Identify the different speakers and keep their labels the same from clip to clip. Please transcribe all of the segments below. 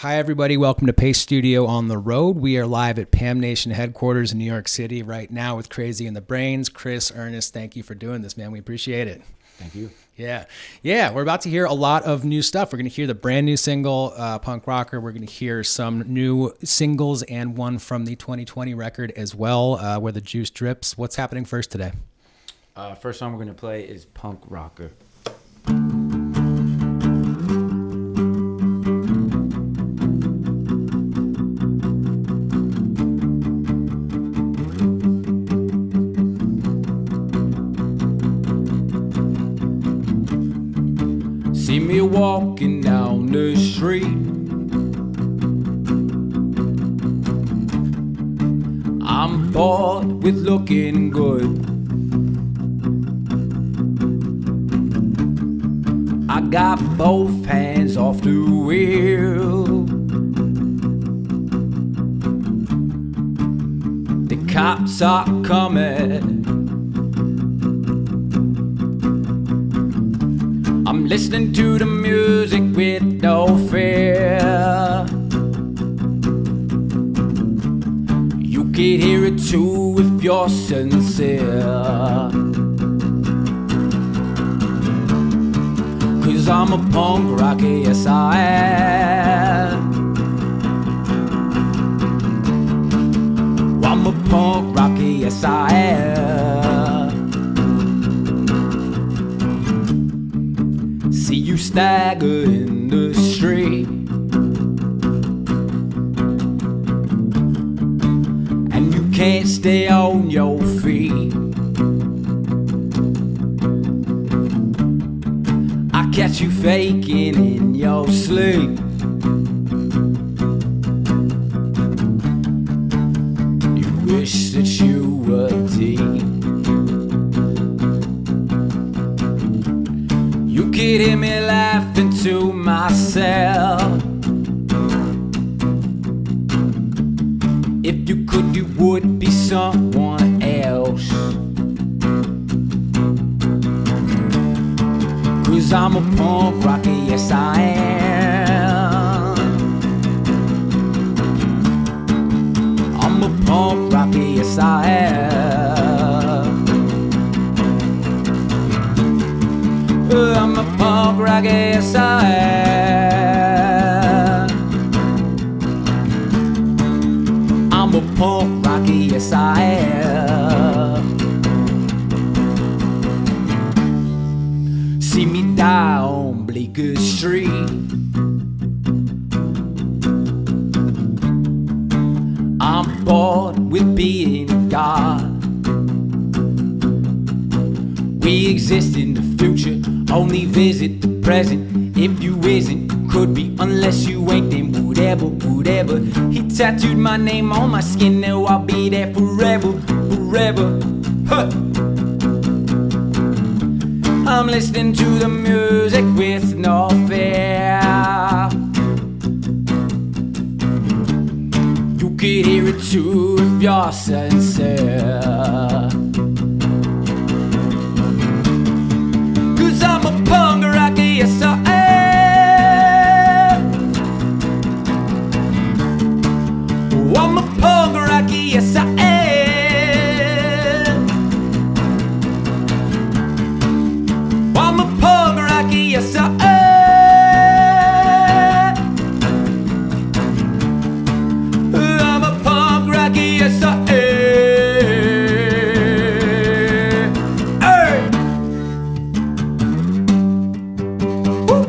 Speaker 1: Hi, everybody. Welcome to Pace Studio on the road. We are live at Pamnation headquarters in New York City right now with Crazy in the Brains. Chris, Ernest, thank you for doing this, man. We appreciate it.
Speaker 2: Thank you.
Speaker 1: Yeah. We're about to hear a lot of new stuff. We're going to hear the brand new single, Punk Rocker. We're going to hear some new singles and one from the 2020 record as well, Where the Juice Drips. What's happening first today?
Speaker 2: First song we're going to play is Punk Rocker. See me walking down the street, I'm bored with looking good. I got both hands off the wheel. The cops are coming. I'm listening to the music with no fear. You can hear it too if you're sincere. 'Cause I'm a punk rocker, yes I am. I'm a punk rocker, yes I am. See you stagger in the street, and you can't stay on your feet. I catch you faking in your sleep. You wish that you were deep. You could hear me laughing to myself. If you could, you would be someone else. 'Cause I'm a punk rocker, yes I am. I'm a punk rocker, yes I am. I'm a punk rocker, yes I am. I'm a punk rocker, yes I am. See me down Bleecker Street, I'm bored with being God. We exist in the future, only visit the present. If you isn't, could be, unless you ain't, then whatever. He tattooed my name on my skin, now I'll be there forever. Huh. I'm listening to the music with no fear. You could hear it too if you're sincere. 'Cause I'm a punk rocker, yes I am. Oh, I'm a punk rocker, yes I am. I'm a punk rocker, yes I am. I'm a punk rocker, yes I am. Hey! Woo!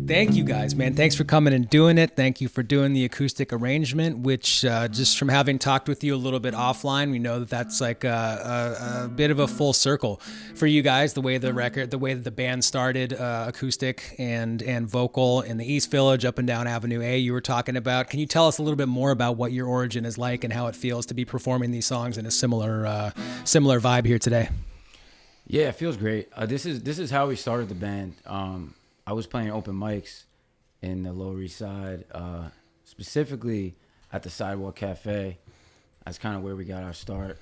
Speaker 1: Thank you guys, man. Thanks for coming and doing it. Thank you for doing the acoustic arrangement, which just from having talked with you a little bit offline, we know that that's like a bit of a full circle for you guys, the way the way that the band started, acoustic and vocal in the East Village up and down Avenue A you were talking about. Can you tell us a little bit more about what your origin is like and how it feels to be performing these songs in a similar vibe here today?
Speaker 2: Yeah, it feels great. This is how we started the band. I was playing open mics in the Lower East Side, specifically at the Sidewalk Cafe, That's kind of where we got our start.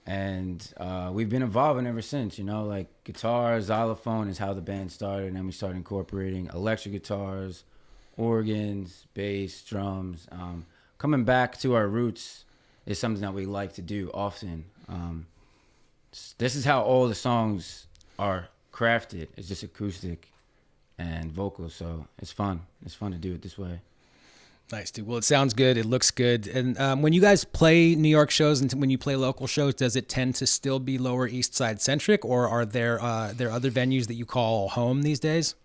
Speaker 2: And we've been evolving ever since, you know, like guitar, xylophone is how the band started. And then we started incorporating electric guitars, organs, bass, drums. Coming back to our roots is something that we like to do often. This is how all the songs are crafted. It's just acoustic and vocals. So it's fun. It's fun to do it this way.
Speaker 1: Nice, dude. Well, it sounds good. It looks good. And when you guys play New York shows and when you play local shows, does it tend to still be Lower East Side centric, or are there other venues that you call home these days?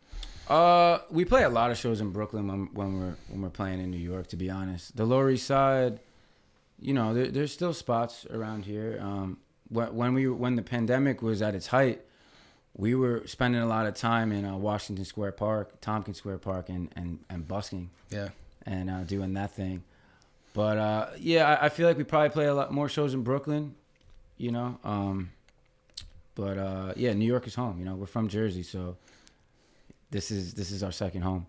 Speaker 2: We play a lot of shows in Brooklyn when we're playing in New York. To be honest, the Lower East Side, you know, there's still spots around here. When the pandemic was at its height, we were spending a lot of time in Washington Square Park, Tompkins Square Park, and busking. Yeah. And doing that thing. But, yeah, I feel like we probably play a lot more shows in Brooklyn, you know. Yeah, New York is home. You know, we're from Jersey, so this is our second home.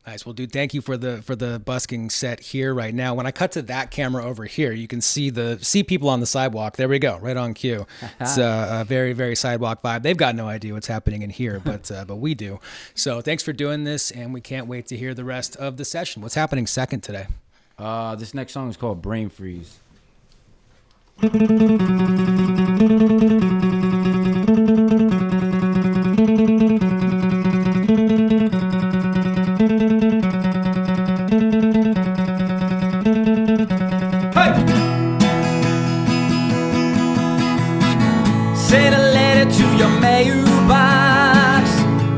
Speaker 1: Nice. Well, dude, thank you for the busking set here right now. When I cut to that camera over here, you can see people on the sidewalk. There we go, right on cue. It's a very, very sidewalk vibe. They've got no idea what's happening in here, but we do. So thanks for doing this, and we can't wait to hear the rest of the session. What's happening second today?
Speaker 2: This next song is called Brain Freeze. Send a letter to your mailbox,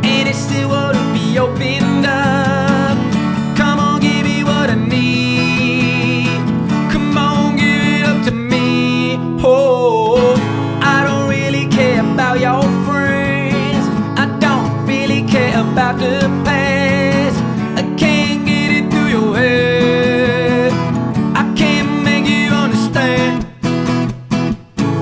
Speaker 2: and it still wouldn't be opened up. Come on, give me what I need. Come on, give it up to me. Oh, I don't really care about your friends. I don't really care about the past. I can't get it through your head. I can't make you understand.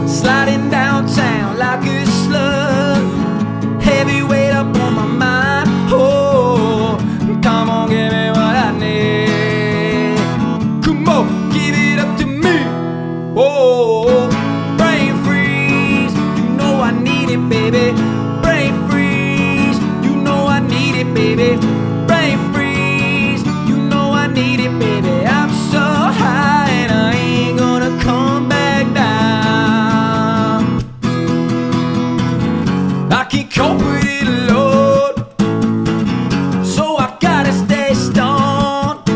Speaker 2: Sliding downtown like a slug, heavy weight up on my mind. Oh, come on, give me what I need. Come on, give it up to me. Oh, brain freeze, you know I need it, baby. Brain freeze, you know I need it, baby. Brain freeze, you know I need it, baby. I'm so high and I ain't gonna come back down. I can't cope with it alone, so I gotta stay stoned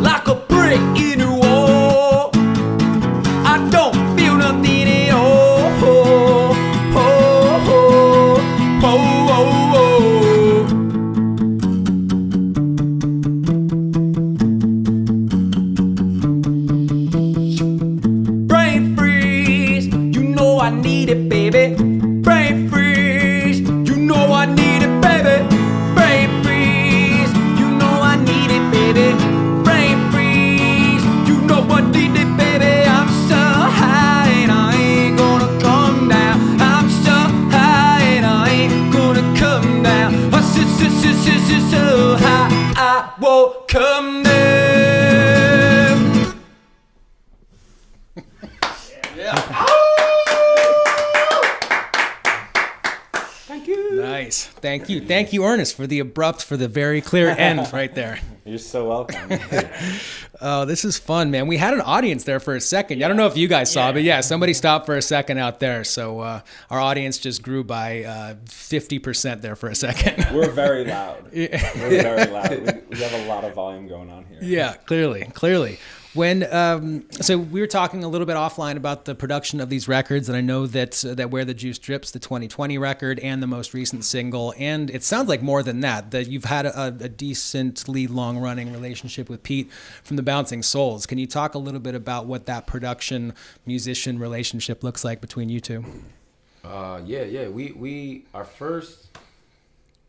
Speaker 2: like a brick in a wall. I don't feel nothing at all. Oh, oh, oh, oh, oh, oh. Brain freeze, you know I need it, baby. Brain freeze, you know I need it, baby. Brain freeze, you know I need it, baby. Brain freeze, you know I need it, baby. I'm so high and I ain't gonna come down. I'm so high and I ain't gonna come down. I'm so high, I won't come down.
Speaker 1: Nice. Thank you, Ernest, for the very clear end right there.
Speaker 3: You're so welcome.
Speaker 1: Oh, this is fun, man. We had an audience there for a second. I don't know if you guys saw, but yeah, somebody stopped for a second out there. So our audience just grew by 50% there for a second.
Speaker 3: We're very loud. We're very loud. We have a lot of volume going on here.
Speaker 1: Yeah, clearly. When so we were talking a little bit offline about the production of these records, and I know that Where the Juice Drips, the 2020 record, and the most recent single, and it sounds like more than that you've had a decently long-running relationship with Pete from the Bouncing Souls. Can you talk a little bit about what that production-musician relationship looks like between you two?
Speaker 2: Yeah. We our first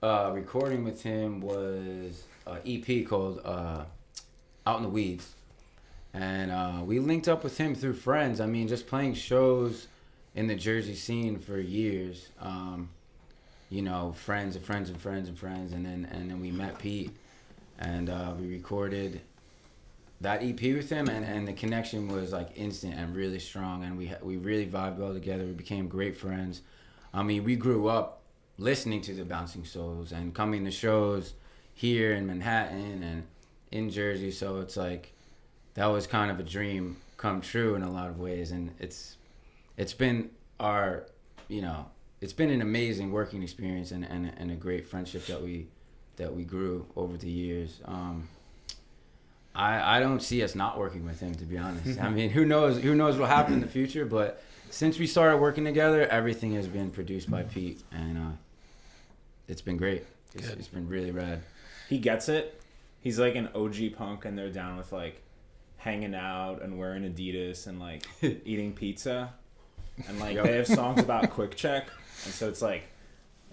Speaker 2: recording with him was an EP called Out in the Weeds. And we linked up with him through friends. I mean, just playing shows in the Jersey scene for years. You know, friends and friends and friends and friends. And then we met Pete, and we recorded that EP with him, and the connection was like instant and really strong, and we really vibed well together. We became great friends. I mean, we grew up listening to the Bouncing Souls and coming to shows here in Manhattan and in Jersey, so it's like that was kind of a dream come true in a lot of ways, and it's been it's been an amazing working experience and a great friendship that we grew over the years. I don't see us not working with him, to be honest. I mean, who knows what will happen in the future, but since we started working together, everything has been produced by Pete, and it's been great. It's been really rad.
Speaker 3: He gets it. He's like an OG punk, and they're down with like hanging out and wearing Adidas and like eating pizza, and like they have songs about Quick Check, and so it's like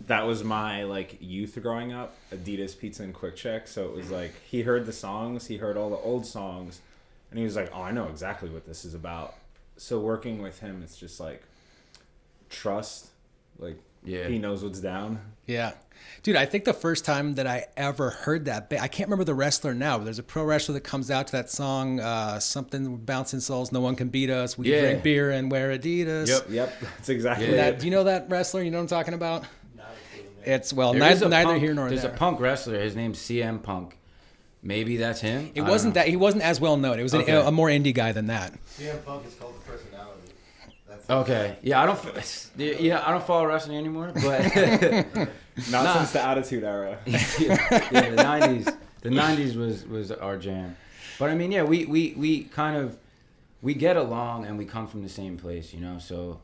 Speaker 3: that was my like youth growing up, Adidas, pizza, and Quick Check. So it was like he heard the songs, he heard all the old songs, and he was like, "Oh, I know exactly what this is about." So working with him, it's just like trust, like he knows what's down.
Speaker 1: Yeah. Dude, I think the first time that I ever heard that, I can't remember the wrestler now, but there's a pro wrestler that comes out to that song, something Bouncing Souls, No One Can Beat Us, we drink beer and wear Adidas.
Speaker 3: Yep. That's exactly it.
Speaker 1: Do you know that wrestler? You know what I'm talking about? It's, well, neither here nor there.
Speaker 2: There's a punk wrestler, his name's CM Punk. Maybe that's him?
Speaker 1: It wasn't that, he wasn't as well known. It was a more indie guy than that.
Speaker 4: CM Punk is called the personality.
Speaker 2: Okay. Yeah, I don't follow wrestling anymore, but
Speaker 3: not since the Attitude Era.
Speaker 2: The 90s was our jam. But I mean, yeah, we kind of get along and we come from the same place, you know. So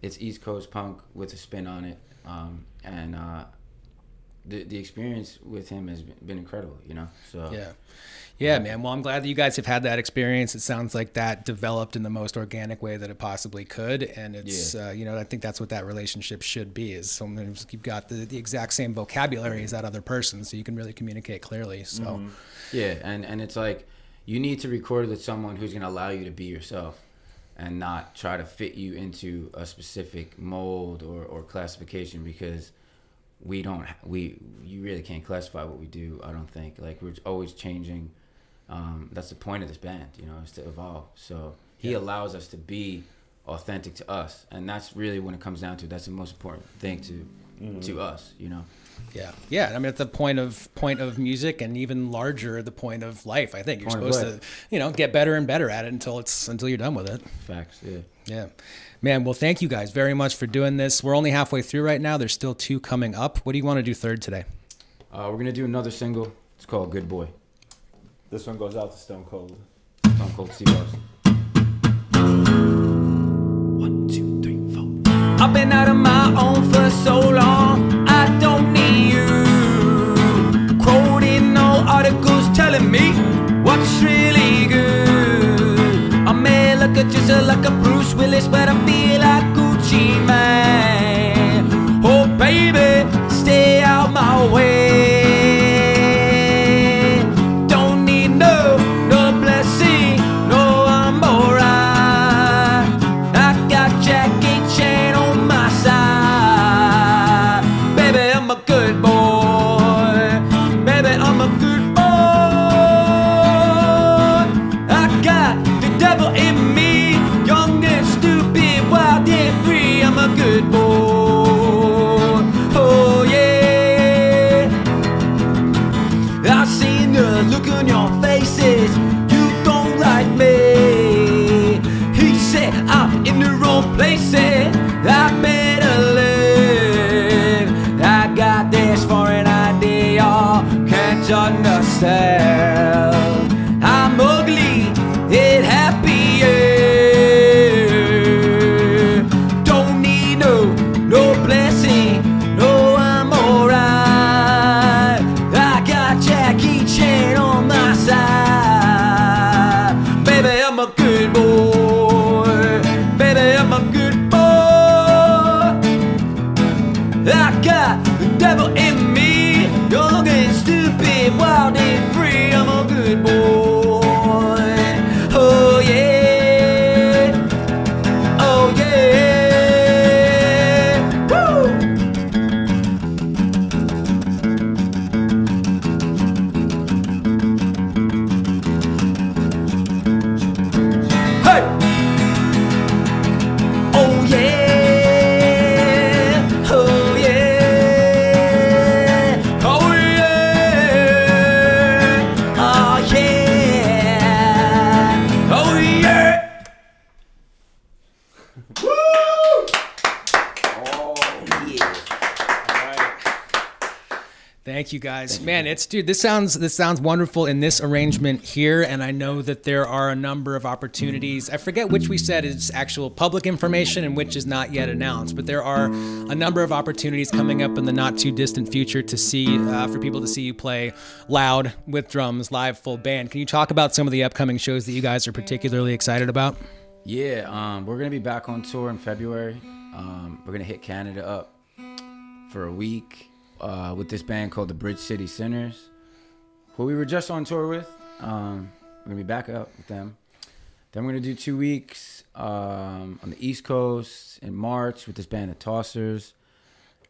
Speaker 2: it's East Coast punk with a spin on it, and the experience with him has been incredible, you know. So
Speaker 1: yeah, man. Well, I'm glad that you guys have had that experience. It sounds like that developed in the most organic way that it possibly could, and it's I think that's what that relationship should be. Is someone who's you've got the exact same vocabulary as that other person, so you can really communicate clearly. So
Speaker 2: yeah, and it's like you need to record with someone who's going to allow you to be yourself and not try to fit you into a specific mold or classification, because you really can't classify what we do. I don't think, like, we're always changing. That's the point of this band, you know, is to evolve. So he allows us to be authentic to us, and that's really when it comes down to. That's the most important thing to us, you know.
Speaker 1: Yeah. I mean, at the point of music, and even larger, the point of life. I think you're supposed to, get better and better at it until you're done with it.
Speaker 2: Facts.
Speaker 1: Yeah. Man, well, thank you guys very much for doing this. We're only halfway through right now. There's still 2 coming up. What do you want to do third today?
Speaker 2: We're gonna do another single. It's called Good Boy.
Speaker 3: This one goes out to Stone Cold.
Speaker 2: Stone Cold Seagulls.
Speaker 1: 1, 2, 3, 4.
Speaker 2: I've been out of my own for so long, I don't need you. Quoting no articles telling me what's really good. I may look at just like a Bruce Willis, but I feel like Gucci Man. Oh baby, stay out my way. Good boy, oh yeah. I've seen the look on your faces, you don't like me. He said I'm in the wrong places, I better live. I got this for an idea, can't understand. I'm ugly, it happy, yeah. No blessing, no, I'm alright. I got Jackie Chan on my side. Baby, I'm a good boy. Baby, I'm a good boy. I got the devil in me, young and stupid, wild and free. I'm a good boy.
Speaker 1: Thank you guys. Man, this sounds wonderful in this arrangement here, and I know that there are a number of opportunities. I forget which we said is actual public information and which is not yet announced, but there are a number of opportunities coming up in the not too distant future to see for people to see you play loud with drums, live full band. Can you talk about some of the upcoming shows that you guys are particularly excited about?
Speaker 2: Yeah, we're gonna be back on tour in February. We're gonna hit Canada up for a week with this band called the Bridge City Sinners, who we were just on tour with. We're gonna be back up with them. Then we're gonna do 2 weeks on the East Coast in March with this band, the Tossers.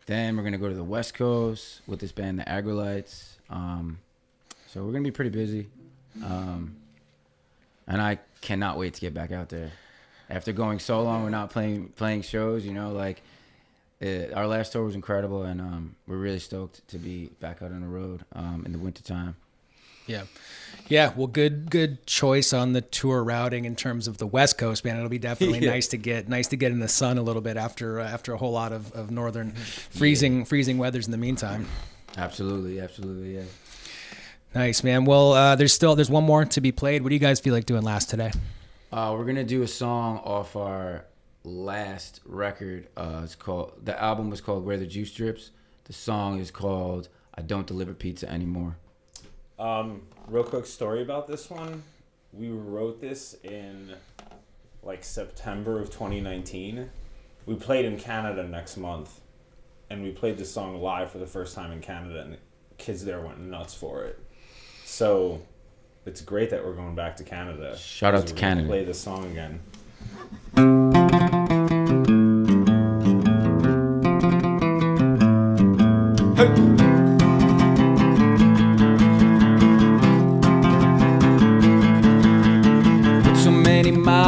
Speaker 2: Then we're gonna go to the West Coast with this band, the Agrolites. So we're gonna be pretty busy, and I cannot wait to get back out there. After going so long, we're not playing shows. You know, like our last tour was incredible, and we're really stoked to be back out on the road in the wintertime.
Speaker 1: Yeah. Well, good choice on the tour routing in terms of the West Coast, man. It'll be definitely nice to get in the sun a little bit after a whole lot of northern freezing weathers in the meantime.
Speaker 2: Absolutely, yeah.
Speaker 1: Nice, man. Well, there's one more to be played. What do you guys feel like doing last today?
Speaker 2: We're gonna do a song off our last record. The album was called Where the Juice Drips. The song is called I Don't Deliver Pizza Anymore.
Speaker 3: Real quick story about this one. We wrote this in like September of 2019. We played in Canada next month, and we played this song live for the first time in Canada, and the kids there went nuts for it. So it's great that we're going back to Canada.
Speaker 2: Shout out to Canada.
Speaker 3: Play this song again.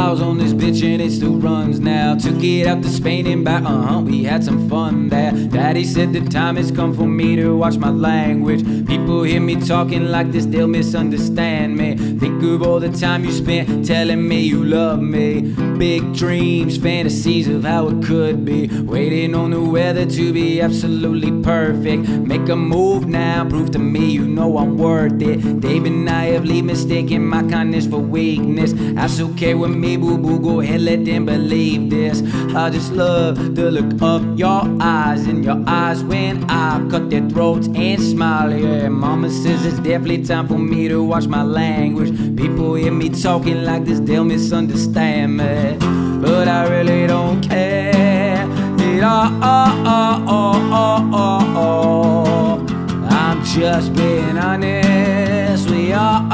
Speaker 2: On this bitch and it still runs now. Took it out to Spain and back, we had some fun there. Daddy said the time has come for me to watch my language. People hear me talking like this, they'll misunderstand me. Think of all the time you spent telling me you love me. Big dreams, fantasies of how it could be. Waiting on the weather to be absolutely perfect. Make a move now, prove to me you know I'm worth it. Dave and I have leave mistaken my kindness for weakness. That's okay with me, boo boo, go ahead, let them believe this. I just love the look of your eyes, in your eyes when I cut their throats and smile. Yeah, mama says it's definitely time for me to watch my language. People hear me talking like this, they'll misunderstand me, but I really don't care. I'm just being honest. We are.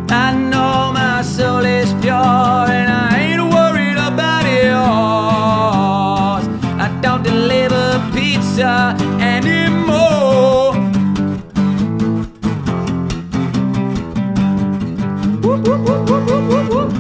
Speaker 2: I know my soul is pure and I ain't worried about yours. I don't deliver pizza anymore. Woo, woo, woo, woo, woo, woo, woo.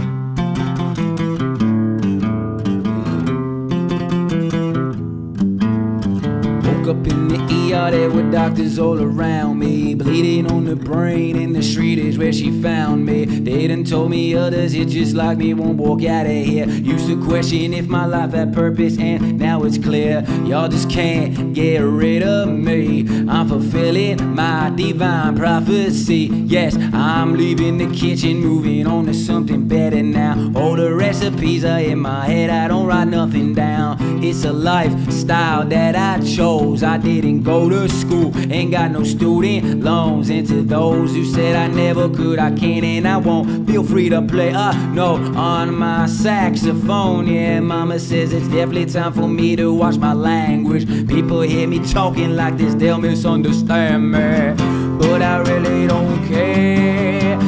Speaker 2: Up in the ER, there were doctors all around me, bleeding on the brain, in the street is where she found me. They done told me others hit just like me won't walk out of here. Used to question if my life had purpose, and now it's clear y'all just can't get rid of me. I'm fulfilling my divine prophecy. Yes, I'm leaving the kitchen, moving on to something better now. All the recipes are in my head, I don't write nothing down. It's a lifestyle that I chose. I didn't go to school, ain't got no student loans. And to those who said I never could, I can't and I won't, feel free to play a note on my saxophone. Yeah, mama says it's definitely time for me to watch my language. People hear me talking like this, they'll misunderstand me, but I really don't care.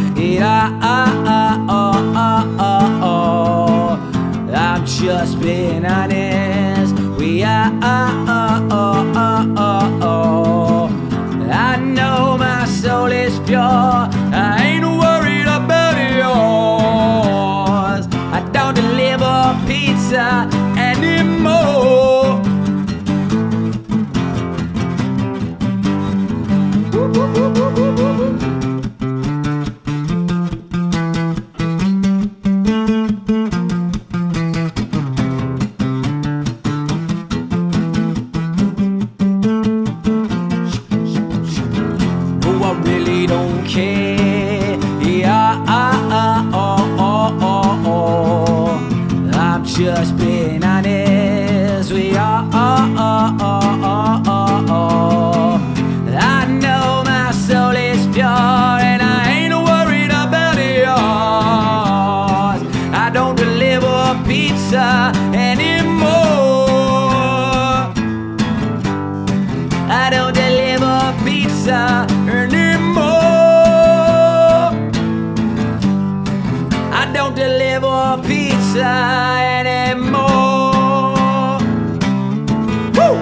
Speaker 2: I'm just being honest. We are. I know my soul is pure. I ain't worried about yours. I don't deliver pizza anymore. Woo, woo, woo, woo, woo, woo, woo. we don't care. Yeah, I'm just being honest. We are. I know my soul is pure, and I ain't worried about yours. I don't deliver pizza anymore. I don't deliver pizza anymore. I don't deliver pizza anymore. Woo!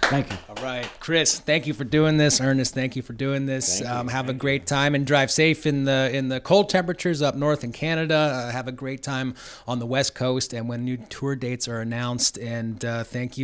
Speaker 2: Thank you.
Speaker 1: All right, Chris, thank you for doing this. Ernest, thank you for doing this. Have a great time and drive safe in the cold temperatures up north in Canada. Have a great time on the West Coast and when new tour dates are announced. And thank you.